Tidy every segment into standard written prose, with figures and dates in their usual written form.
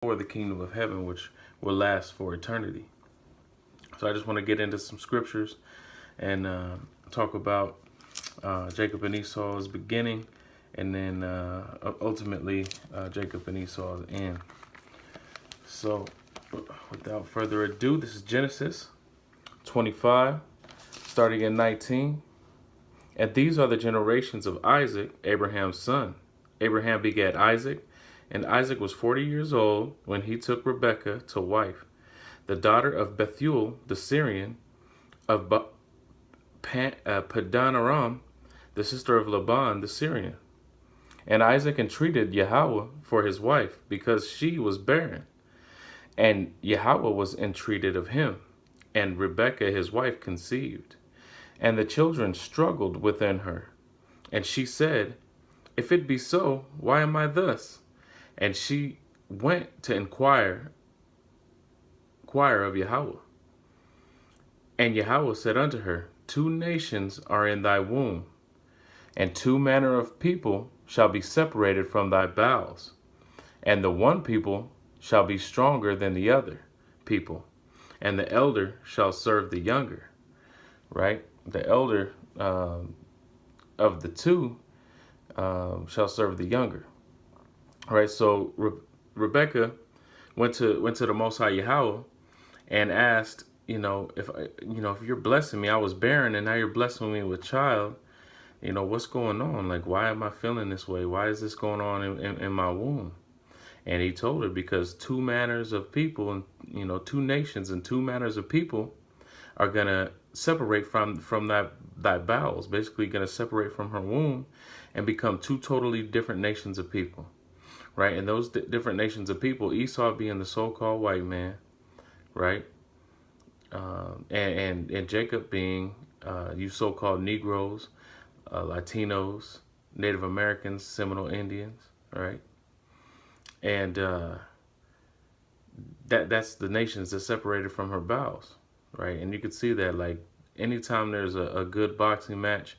for the kingdom of heaven, which will last for eternity. So I just want to get into some scriptures and talk about Jacob and Esau's beginning, and then ultimately Jacob and Esau's end. So without further ado, this is Genesis 25, starting in 19. And these are the generations of Isaac, Abraham's son. Abraham begat Isaac, and Isaac was 40 years old when he took Rebekah to wife, the daughter of Bethuel the Syrian, of Padan Aram, the sister of Laban the Syrian. And Isaac entreated Yahweh for his wife, because she was barren. And Yahweh was entreated of him, and Rebekah his wife conceived. And the children struggled within her. And she said, If it be so, why am I thus? And she went to inquire of Yahweh. And Yahweh said unto her, 2 nations are in thy womb, and 2 manner of people shall be separated from thy bowels. And the one people shall be stronger than the other people, and the elder shall serve the younger. Right? The elder of the 2 shall serve the younger. Right? So Rebekah went to the Most High Yahweh and asked, if you're blessing me, I was barren and now you're blessing me with child. What's going on? Like, why am I feeling this way? Why is this going on in my womb? And he told her, because 2 manners of people, and 2 nations and 2 manners of people are gonna separate from thy bowels, basically gonna separate from her womb and become 2 totally different nations of people, right? And those different nations of people, Esau being the so-called white man, right? And Jacob being you so-called Negroes, Latinos, Native Americans, Seminole Indians, right? And that's the nations that separated from her bowels, right? And you could see that, like, anytime there's a good boxing match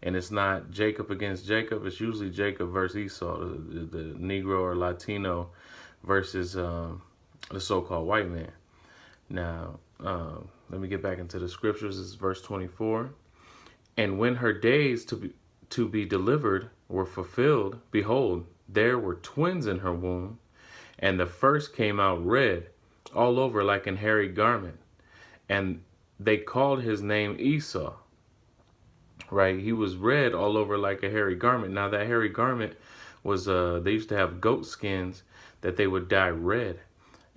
and it's not Jacob against Jacob, it's usually Jacob versus Esau, the Negro or Latino versus the so-called white man. Now, let me get back into the scriptures. This is verse 24. And when her days to be delivered were fulfilled, behold, there were twins in her womb, and the first came out red, all over like an hairy garment. And they called his name Esau, right? He was red all over like a hairy garment. Now, that hairy garment was, they used to have goat skins that they would dye red.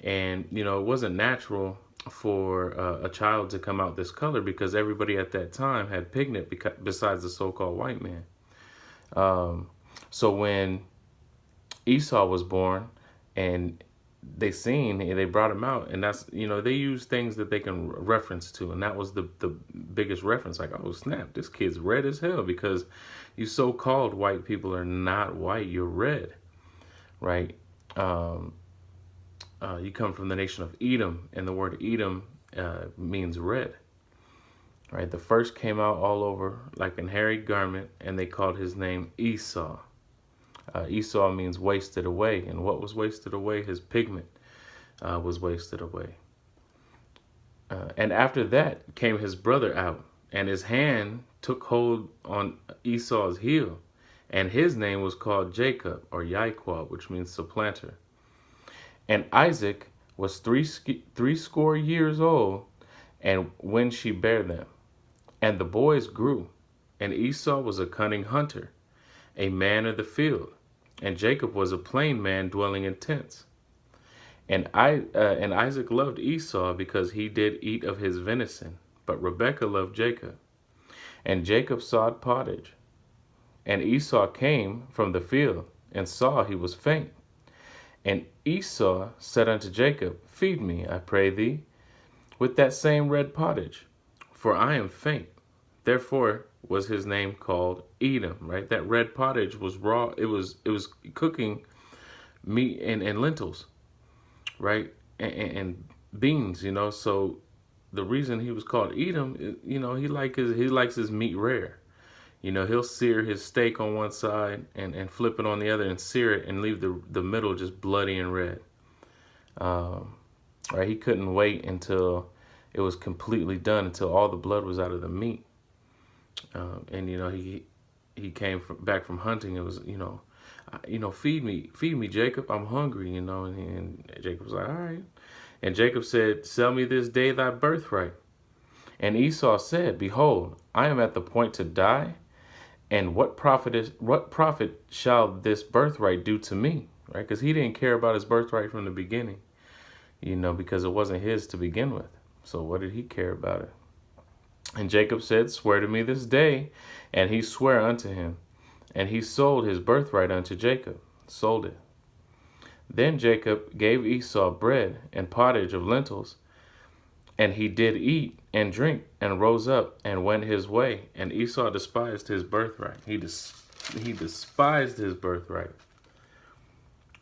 And, it wasn't natural for a child to come out this color, because everybody at that time had pigment besides the so-called white man. So when Esau was born and they brought him out, and that's, they use things that they can reference to, and that was the biggest reference. Like, oh snap, this kid's red as hell, because you so-called white people are not white, you're red, right? You come from the nation of Edom, and the word Edom means red, right? The first came out all over like an hairy garment, and they called his name Esau. Esau means wasted away, and what was wasted away? His pigment was wasted away. And after that came his brother out, and his hand took hold on Esau's heel, and his name was called Jacob, or Yaiquah, which means supplanter. And Isaac was 80 years old, and when she bare them, and the boys grew, and Esau was a cunning hunter, a man of the field, and Jacob was a plain man dwelling in tents. And Isaac loved Esau, because he did eat of his venison, but Rebekah loved Jacob. And Jacob sawed pottage, and Esau came from the field, and saw he was faint. And Esau said unto Jacob, Feed me, I pray thee, with that same red pottage, for I am faint. Therefore was his name called Edom, right? That red pottage was raw. It was cooking meat and lentils, right? And beans, So the reason he was called Edom, he likes his meat rare. He'll sear his steak on one side and flip it on the other and sear it and leave the middle just bloody and red, Um, right, he couldn't wait until it was completely done, until all the blood was out of the meat. And he came back from hunting. It was feed me, Jacob. I'm hungry. And Jacob was like, all right. And Jacob said, sell me this day thy birthright. And Esau said, behold, I am at the point to die, and what profit shall this birthright do to me? Right? Because he didn't care about his birthright from the beginning, because it wasn't his to begin with. So what did he care about it? And Jacob said, swear to me this day. And he sware unto him. And he sold his birthright unto Jacob, sold it. Then Jacob gave Esau bread and pottage of lentils, and he did eat and drink, and rose up and went his way. And Esau despised his birthright. He despised his birthright.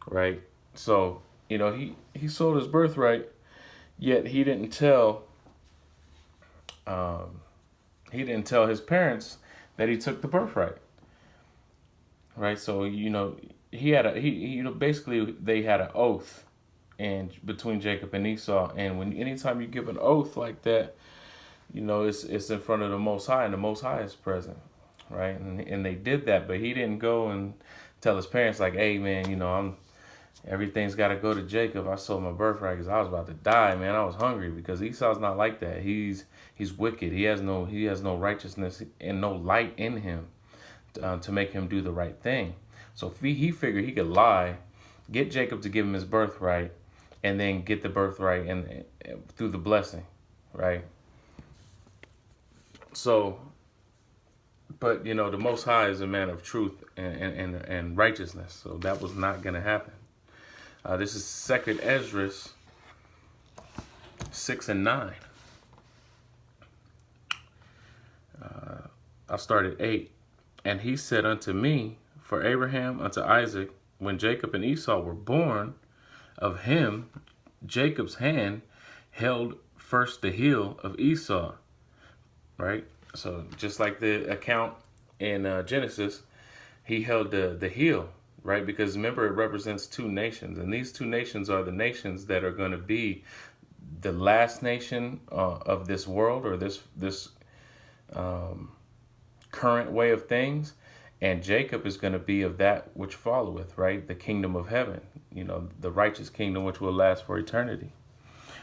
Right? So, he sold his birthright, yet he didn't tell his parents that he took the birthright. Right? So, basically they had an oath and between Jacob and Esau. And anytime you give an oath like that, it's in front of the Most High, and the Most High is present, right? And they did that, but he didn't go and tell his parents like, "Hey, man, everything's got to go to Jacob. I sold my birthright because I was about to die, man. I was hungry." Because Esau's not like that. He's wicked. He has no righteousness and no light in him to make him do the right thing. So he figured he could lie, get Jacob to give him his birthright, and then get the birthright and through the blessing, right? So, but the Most High is a man of truth and righteousness, so that was not going to happen. This is 2nd Esdras 6 and 9. I'll start at 8. And he said unto me, for Abraham unto Isaac, when Jacob and Esau were born, of him Jacob's hand held first the heel of Esau. Right? So just like the account in Genesis, he held the heel, right? Because remember, it represents two nations, and these two nations are the nations that are going to be the last nation of this world, or this current way of things. And Jacob is going to be of that which followeth, right? The kingdom of heaven, the righteous kingdom which will last for eternity.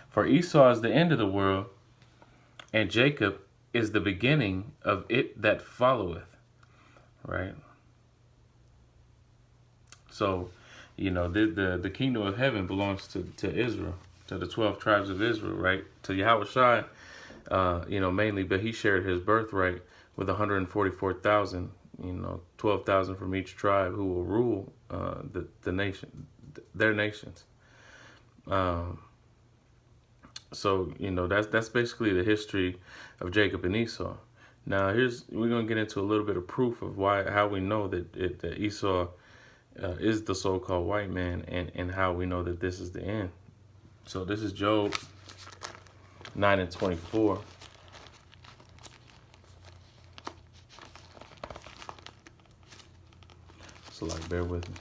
For Esau is the end of the world, and Jacob is the beginning of it that followeth, right? So, the kingdom of heaven belongs to Israel, to the 12 tribes of Israel, right? To Yahweh Shai, mainly, but he shared his birthright with 144,000, 12,000 from each tribe who will rule the nation, their nations. So, that's basically the history of Jacob and Esau. Now, we're going to get into a little bit of proof of how we know that Esau is the so-called white man, and how we know that this is the end. So this is Job 9 and 24. So bear with me.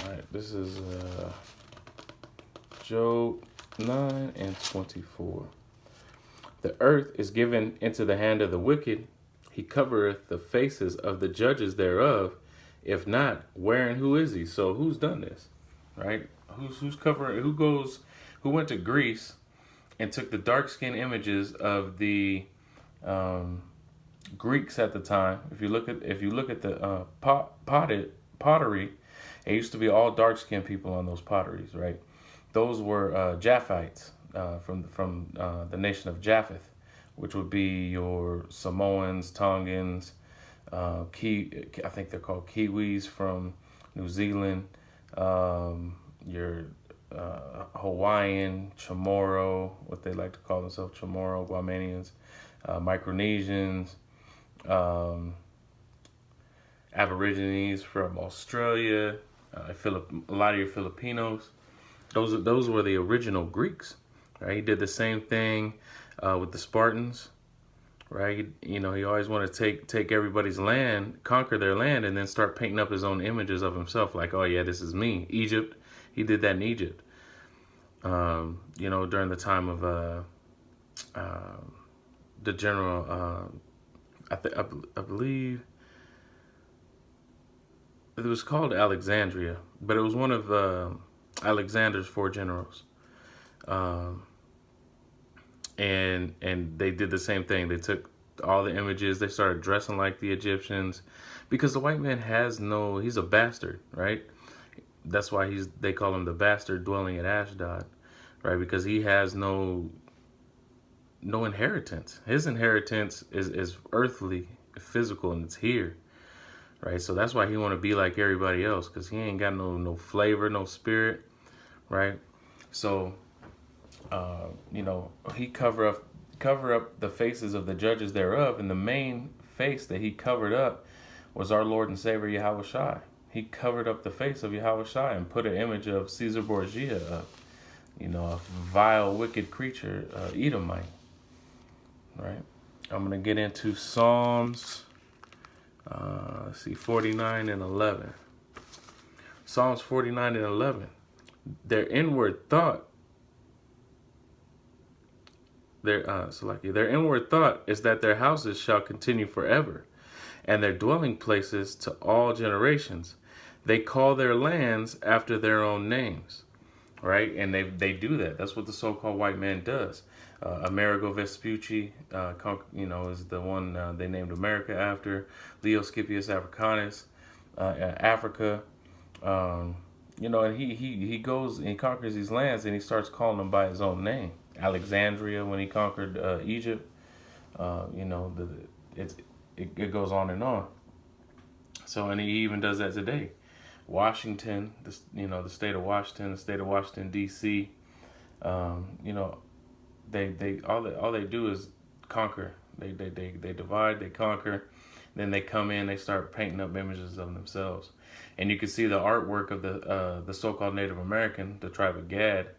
All right, this is Job 9 and 24. The earth is given into the hand of the wicked. He covereth the faces of the judges thereof. If not, where and who is he? So who's done this, right? Who's covering? Who went to Greece and took the dark skin images of the Greeks at the time? If you look at the pottery, it used to be all dark skinned people on those potteries, right? Those were Japhites from the nation of Japheth, which would be your Samoans, Tongans. I think they're called Kiwis from New Zealand, your Hawaiian, Chamorro, what they like to call themselves, Chamorro, Guamanians, Micronesians, Aborigines from Australia, a lot of your Filipinos. Those were the original Greeks, Right? He did the same thing with the Spartans. Right? He always wanted to take everybody's land, conquer their land, and then start painting up his own images of himself. Like, oh yeah, this is me. Egypt. He did that in Egypt. During the time of the general, I believe it was called Alexandria, but it was one of Alexander's four generals. Um, and they did the same thing. They took all the images. They started dressing like the Egyptians, because the white man he's a bastard, right? That's why they call him the bastard dwelling at Ashdod, right? Because he has no inheritance. His inheritance is earthly, physical, and it's here, right? So that's why he want to be like everybody else, because he ain't got no flavor, no spirit, right? So he cover up the faces of the judges thereof, and the main face that he covered up was our Lord and Savior Yahweh Shai. He covered up the face of Yahweh Shai and put an image of Caesar Borgia up, a vile, wicked creature, Edomite. Right? I'm going to get into Psalms, 49 and 11. Psalms 49 and 11. Their inward thought Their inward thought is that their houses shall continue forever, and their dwelling places to all generations. They call their lands after their own names, right? And they do that. That's what the so-called white man does. Amerigo Vespucci, is the one they named America after. Leo Scipius Africanus, Africa. And he goes and he conquers these lands, and he starts calling them by his own name. Alexandria, when he conquered Egypt, it goes on and on. So, and he even does that today. Washington, the state of Washington, the state of Washington D.C. They all they do is conquer. They divide, they conquer, then they come in, they start painting up images of themselves, and you can see the artwork of the so-called Native American, the tribe of Gad.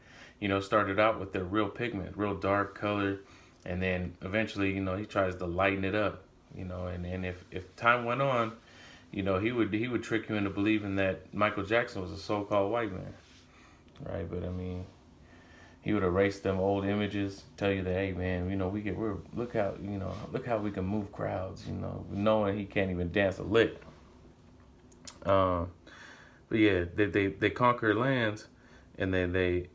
Started out with their real pigment, real dark color, and then eventually, he tries to lighten it up, and if time went on, he would trick you into believing that Michael Jackson was a so-called white man, right? But I mean, he would erase them old images, tell you that, hey man, look how we can move crowds, knowing he can't even dance a lick. But yeah, they conquer lands, and then they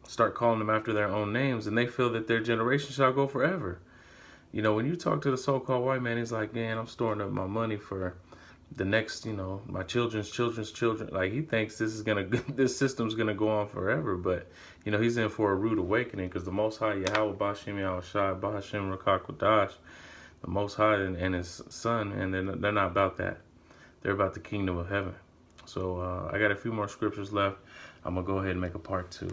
start calling them after their own names, and they feel that their generation shall go forever. When you talk to the so-called white man, he's like, man, I'm storing up my money for the next, my children's children. Like, he thinks this system's gonna go on forever, but he's in for a rude awakening, because the Most High Yahweh Bashim Yahweh Shai Bahashim Rakak Wadash, the Most High and His Son, and they're not about that. They're about the kingdom of heaven. So I got a few more scriptures left. I'm gonna go ahead and make a part 2.